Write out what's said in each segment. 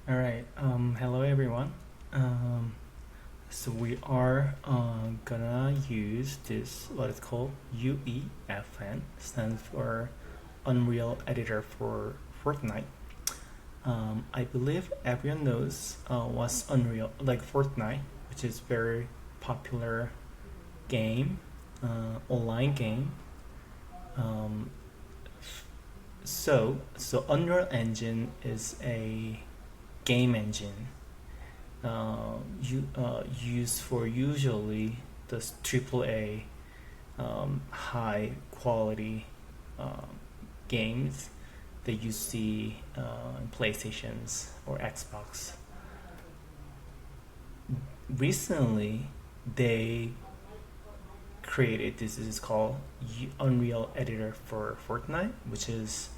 All right. Hello everyone. Um, so we are gonna use this what is called UEFN, stands for Unreal Editor for Fortnite. I believe everyone knows what's Unreal, like Fortnite, which is very popular game, online game. Um, so Unreal Engine is a game engine used for usually the AAA high quality um, games that you see in PlayStations or Xbox. Recently, they created this is called Unreal Editor for Fortnite, which is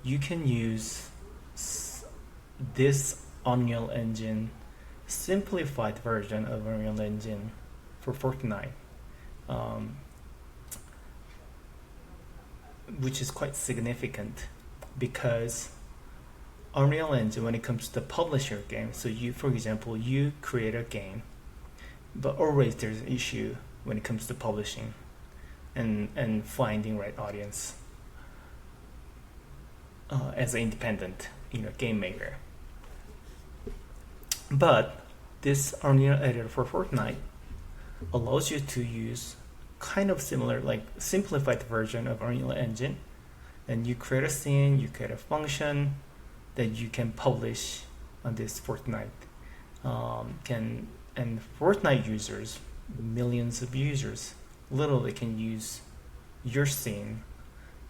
you can use this Unreal Engine simplified version of Unreal Engine for Fortnite, um, which is quite significant because Unreal Engine, when it comes to the publisher game, so you, for example, you create a game, but always there's an issue when it comes to publishing and finding right audience as an independent, game maker. But this Unreal Editor for Fortnite allows you to use kind of similar, like simplified version of Unreal Engine, and you create a scene, you create a function that you can publish on this Fortnite. Can and Fortnite users, millions of users, literally can use your scene,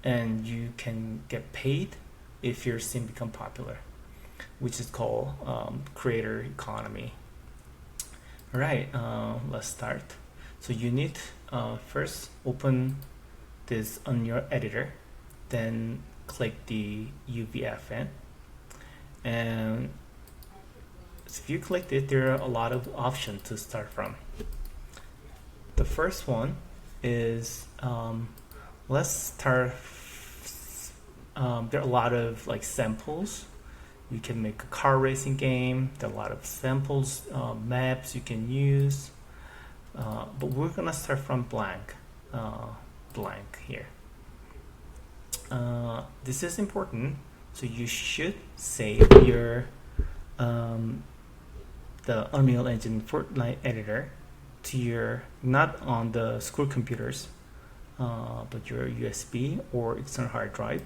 and you can get paid if your scene become popular, which is called creator economy. All right, let's start. So you need first open this on your editor, then click the UEFN, and if you click it, there are a lot of options to start from. The first one is let's start. There are a lot of like samples. You can make a car racing game. There are a lot of samples, maps you can use. But we're gonna start from blank here. This is important, so you should save your the Unreal Engine Fortnite editor to your, not on the school computers, but your USB or external hard drive.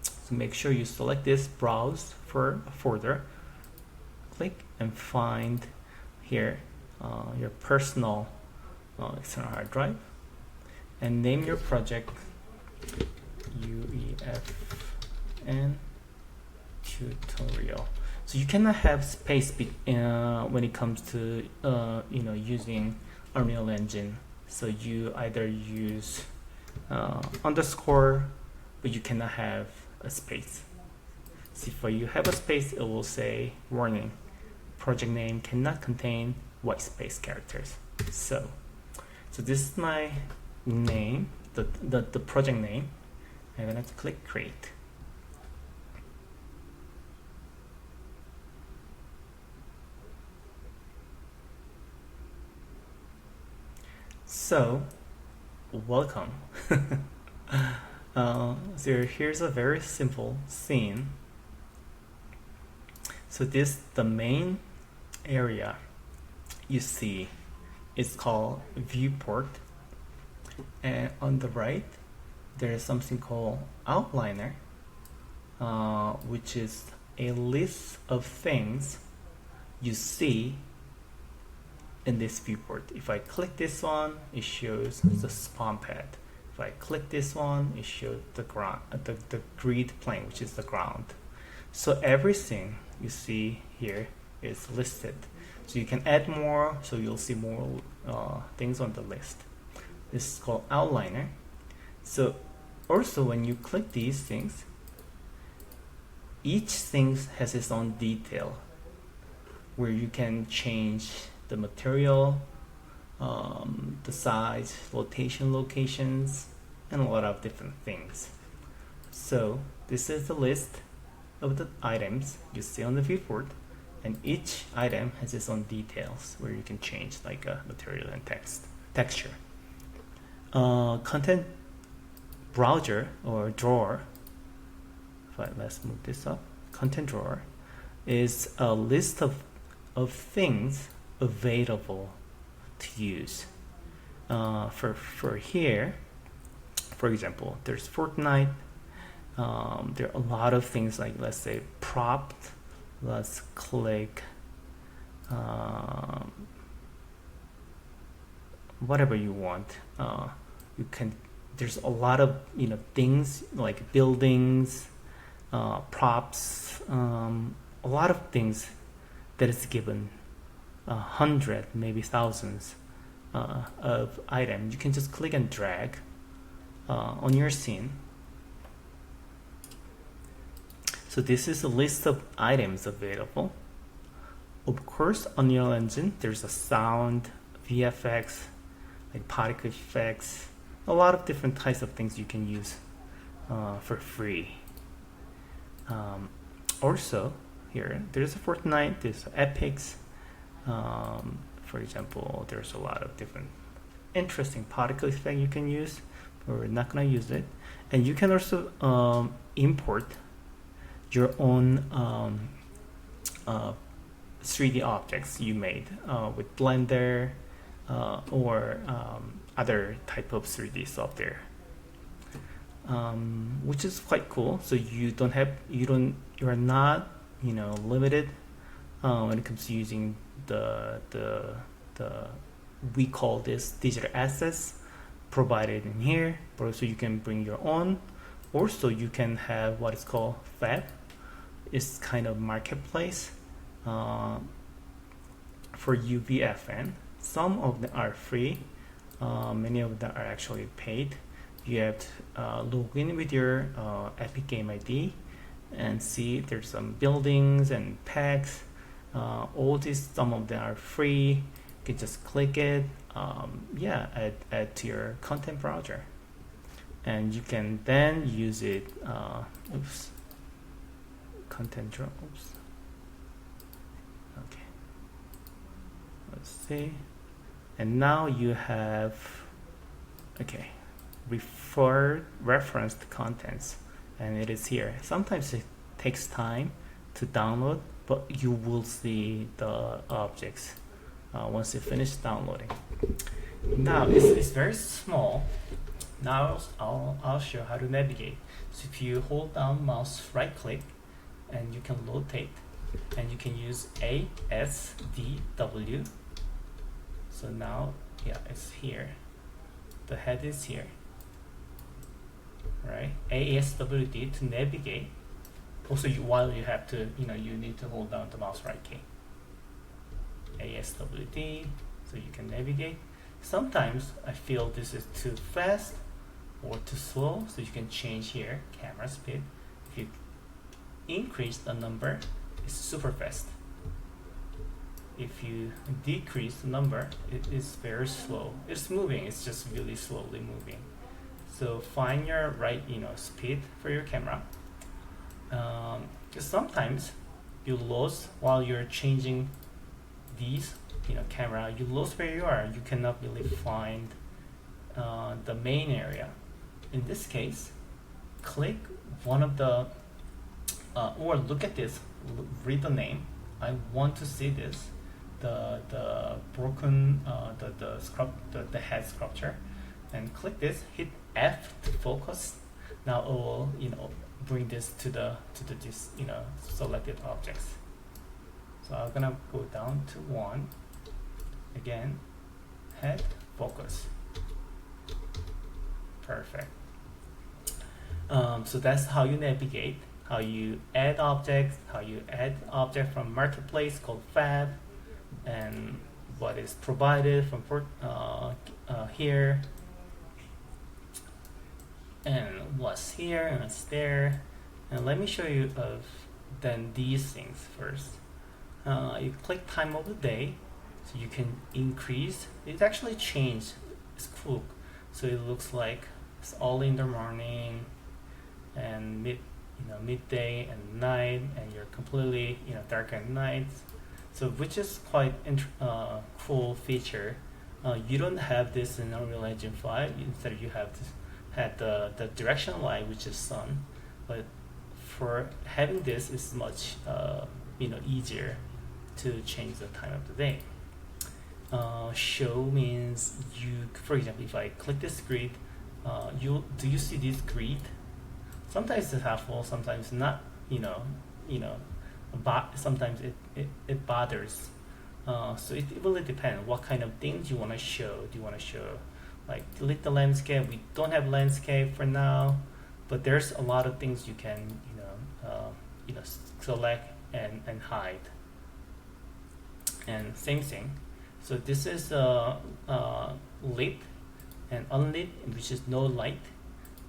So make sure you select this, browse for a folder, click and find here your personal external hard drive, and name your project UEFN tutorial. So you cannot have space when it comes to using Unreal Engine. So you either use underscore, but you cannot have a space. So if you have a space, it will say warning: project name cannot contain white space characters. So this is my name, the project name. I'm gonna click create. So welcome. So here's a very simple scene. So the main area you see is called viewport, and on the right there is something called outliner, which is a list of things you see in this viewport. If I click this one, it shows the spawn pad. If I click this one, it shows the ground, the grid plane, which is the ground. So everything you see here is listed. So you can add more, so you'll see more things on the list. This is called outliner. So also when you click these things, each thing has its own detail where you can change the material, the size, rotation locations, and a lot of different things. So this is the list of the items you see on the viewport. and each item has its own details where you can change like material and texture. Content browser or drawer, let's move this up. Content drawer is a list of things available to use. For here, for example, there's Fortnite. There are a lot of things like, let's say, propped. Let's click whatever you want. You can. There's a lot of things like buildings, props, a lot of things that is given 100, maybe thousands of items. You can just click and drag on your scene. So this is a list of items available. Of course, Unreal Engine, there's a sound, VFX, like particle effects, a lot of different types of things you can use for free. Also, here, there's a Fortnite, there's epics. For example, there's a lot of different interesting particle effect you can use, but we're not gonna use it. And you can also import your own 3D objects you made with Blender or other type of 3D software, which is quite cool. So you are not limited when it comes to using the we call this digital assets provided in here, but also you can bring your own. Also, you can have what is called Fab. It's kind of marketplace for UEFN. Some of them are free. Many of them are actually paid. You have to log in with your Epic Game ID and see there's some buildings and packs. All these, some of them are free. You can just click it. Add to your content browser. And you can then use it. Content draw. Okay. Let's see. And now you have referenced contents, and it is here. Sometimes it takes time to download, but you will see the objects once you finish downloading. Now it's very small. Now I'll show how to navigate. So if you hold down mouse right click, and you can rotate, and you can use ASDW. So now it's here. The head is here. Right? ASWD to navigate. Also, while you have to, you need to hold down the mouse right key. ASWD, so you can navigate. Sometimes I feel this is too fast or too slow, so you can change here, camera speed. If you increase the number, it's super fast. If you decrease the number, it is very slow. It's moving, it's just really slowly moving. So find your right speed for your camera. Because sometimes you lose while you're changing these camera, you lose where you are. You cannot really find the main area. In this case, click one of the or look at this, read the name. I want to see this, the broken the head sculpture, and click this, hit F to focus. Now it will bring this to this selected objects. So I'm gonna go down to 1 again, head focus. Perfect. So that's how you navigate, how you add objects, how you add object from marketplace called Fab, and what is provided from here, and what's here and what's there. And let me show you then these things first. You click time of the day, so you can increase. It actually changed. It's cool. So it looks like it's all in the morning and midday and night, and you're completely dark at night. So which is quite cool feature. You don't have this in Unreal Engine 5. Instead, you have this, had the directional light, which is sun. But for having this, is much easier to change the time of the day. Show means for example, if I click this grid, do you see this grid? Sometimes it's helpful, sometimes not. But sometimes it bothers. So it really depends what kind of things you want to show. Do you want to show like delete the landscape? We don't have landscape for now, but there's a lot of things you can select and hide. And same thing. So this is lit and unlit, which is no light.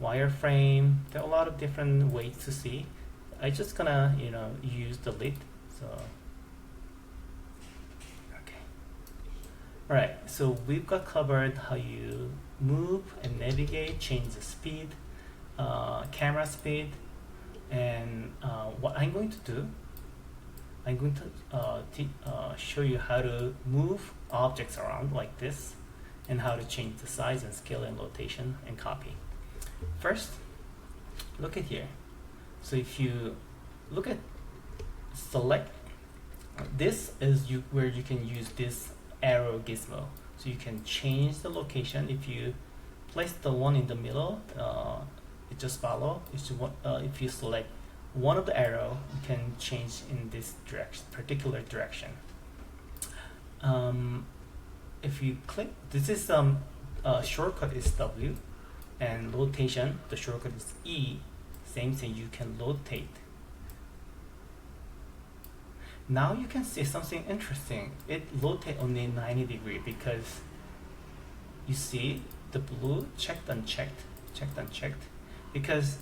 Wireframe. There are a lot of different ways to see. I just gonna use the lit. So okay. All right. So we've got covered how you move and navigate, change the speed, camera speed, and what I'm going to do. I'm going to show you how to move objects around like this, and how to change the size and scale and rotation and copy. First, look at here. So if you look at select, this is where you can use this arrow gizmo. So you can change the location. If you place the one in the middle, it just follow. If you select one of the arrow, you can change in this direction, particular direction. If you click, this is shortcut is W, and rotation, the shortcut is E. Same thing, you can rotate. Now you can see something interesting. It rotates only 90 degrees because you see the blue checked, unchecked, checked, unchecked. Because,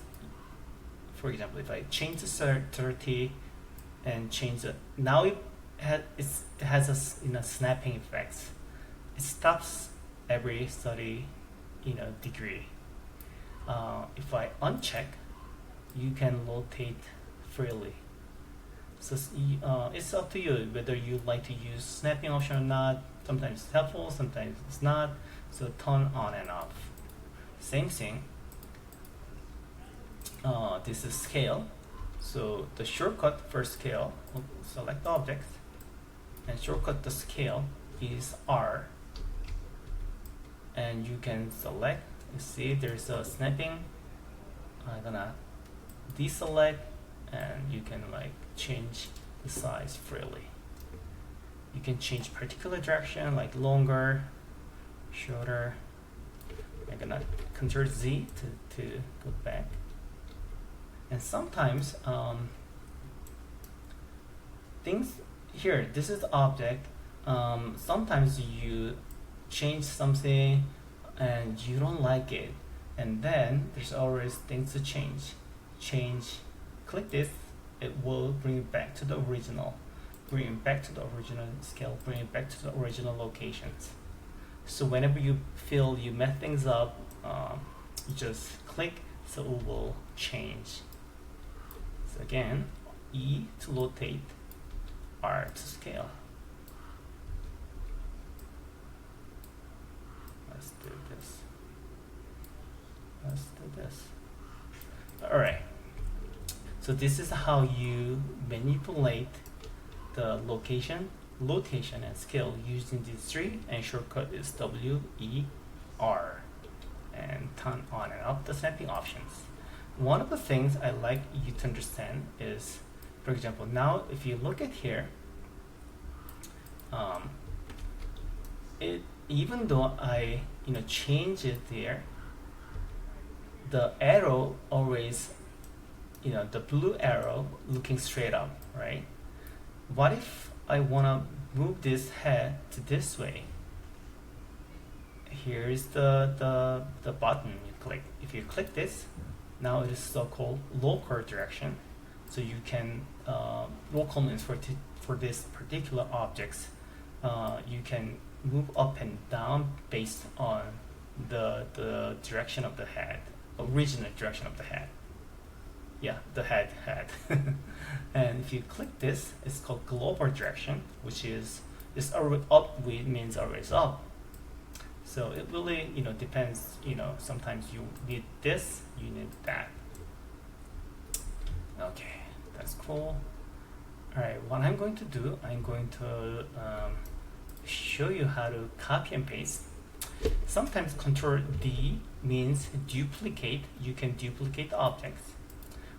for example, if I change the 30 and change it, now it has a snapping effect. It stops every 30 degree. If I uncheck, you can rotate freely. So it's up to you whether you like to use snapping option or not. Sometimes it's helpful, sometimes it's not. So turn on and off. Same thing. This is scale. So the shortcut for scale, select object, and shortcut the scale is R. And you can select. You see there's a snapping. I'm gonna deselect, and you can change the size freely. You can change particular direction, like longer, shorter. I'm gonna Ctrl Z to go back. And sometimes things here, this is the object. Sometimes you change something and you don't like it, and then there's always things to change. Click this, it will bring it back to the original, bring it back to the original scale, bring it back to the original locations. So whenever you feel you mess things up, you just click, so it will change. So again, E to rotate, R to scale. Let's do this. All right. So this is how you manipulate the location, rotation, and scale using these three. And shortcut is W, E, R, and turn on and off the snapping options. One of the things I like you to understand is, for example, now if you look at here, even though I change it there, the arrow always, the blue arrow looking straight up, right? What if I want to move this head to this way? Here is the button you click. If you click this, now it is so-called local direction. So you can, local means for this particular objects, you can move up and down based on the direction of the head, original direction of the head. yeah, the head. And if you click this, it's called global direction, which is always up with means always up. So it really, depends. Sometimes you need this, you need that. Okay, that's cool. All right, what I'm going to do, I'm going to show you how to copy and paste. Sometimes Control D means duplicate. You can duplicate objects,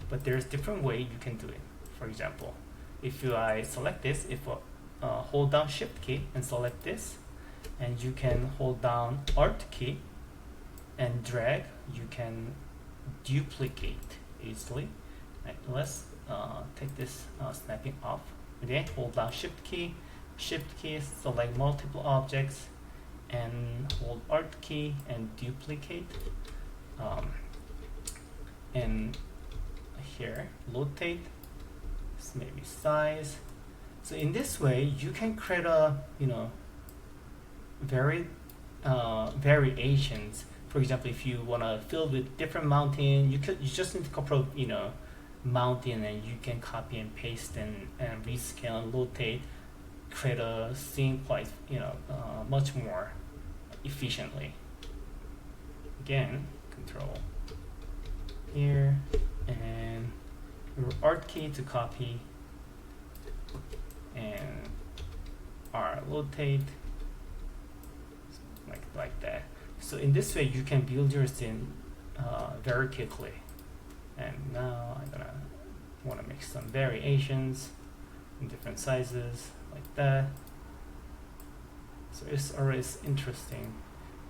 but there's different way you can do it. For example, if I select this, if I hold down Shift key and select this, and you can hold down Alt key and drag, you can duplicate easily. Right, let's take this snapping off. Again, hold down Shift key, select multiple objects, and hold Alt key and duplicate. And here, rotate, maybe size. So in this way, you can create a very variations. For example, if you want to fill with different mountain, you just need a couple of mountain, and you can copy and paste and rescale and rotate, create a scene quite much more efficiently. Again, Control here and your Alt key to copy and R rotate like that. So in this way you can build your scene very quickly. And now I'm gonna want to make some variations in different sizes like that. So it's always interesting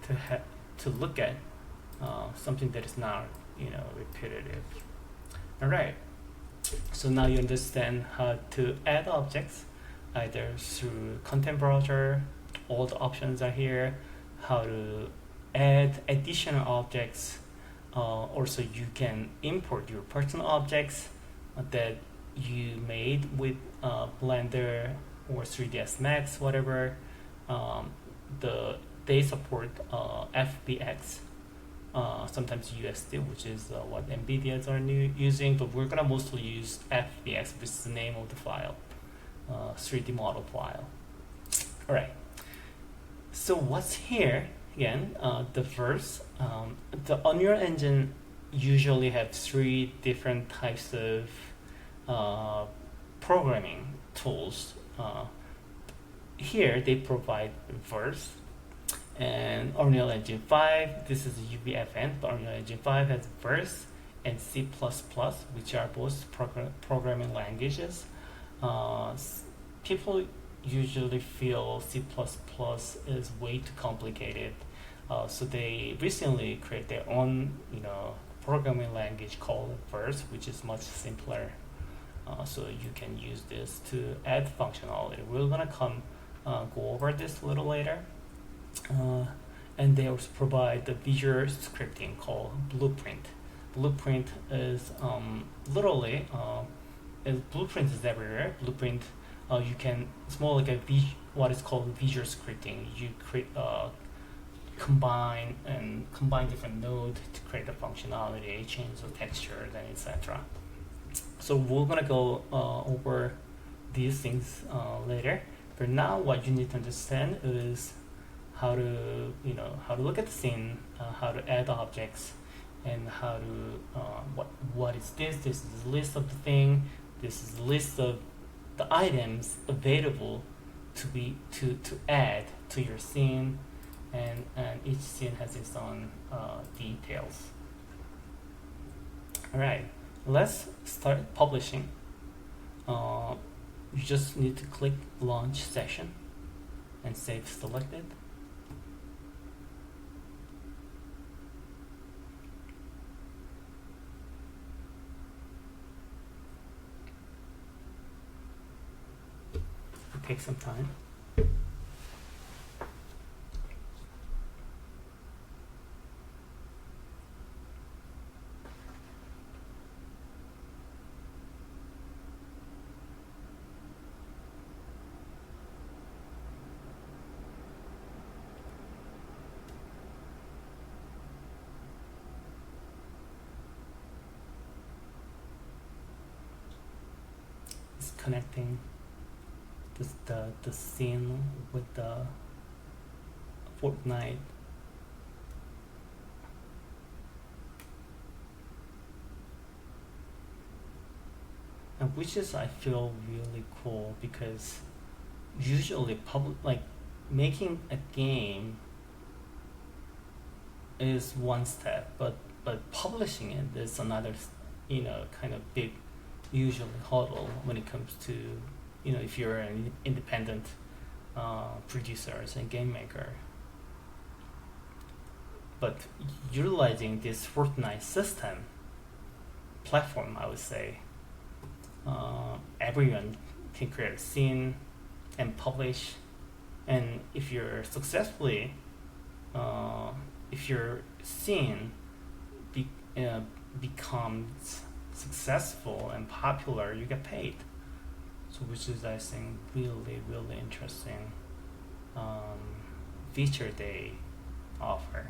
to look at something that is not repetitive. All right. So now you understand how to add objects either through content browser. All the options are here. How to add additional objects. Also, you can import your personal objects that you made with Blender or 3ds Max, whatever. They support FBX, sometimes USD, which is what NVIDIA's are using, but we're gonna mostly use FBX, which is the name of the file, 3D model file. All right. So what's here? Again, the Unreal Engine usually have 3 different types of programming tools. Here they provide Verse and Unreal Engine 5. This is UEFN, but Unreal Engine 5 has Verse and C++, which are both programming languages. People usually feel C++ is way too complicated, so they recently created their own programming language called Verse, which is much simpler. So you can use this to add functionality. We're gonna go over this a little later. And they also provide the visual scripting called Blueprint. Blueprint is literally Blueprint is everywhere. Blueprint it's more like what is called visual scripting. You create combine different nodes to create the functionality, change the textures, and etc. So we're gonna go over these things later. For now, what you need to understand is how to look at the scene, how to add objects, and how to what is this? This is a list of the thing. This is a list of the items available to add to your scene, and each scene has its own details. All right, let's start publishing. You just need to click Launch Session and save selected. It takes some time. connecting the scene with the Fortnite. And which is I feel really cool because usually making a game is one step, but publishing it is another, kind of big usually hurdle when it comes to, if you're an independent producers and game maker. But utilizing this Fortnite system platform, I would say, everyone can create a scene and publish. And if you're successfully, if your scene becomes successful and popular, you get paid. So which is, I think, really, really interesting feature they offer.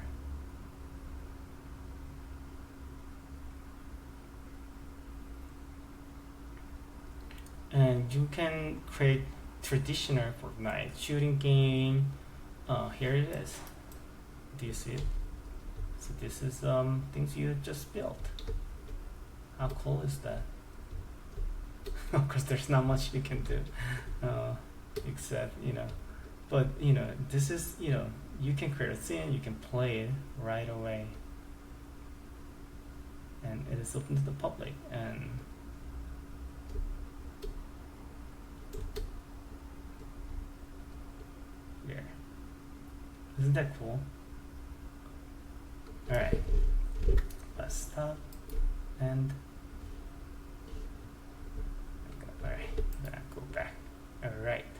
And you can create traditional Fortnite shooting game. Here it is. Do you see it? So this is things you just built. How cool is that? Of course, there's not much you can do, except but this is you can create a scene, you can play it right away, and it is open to the public. And yeah, isn't that cool?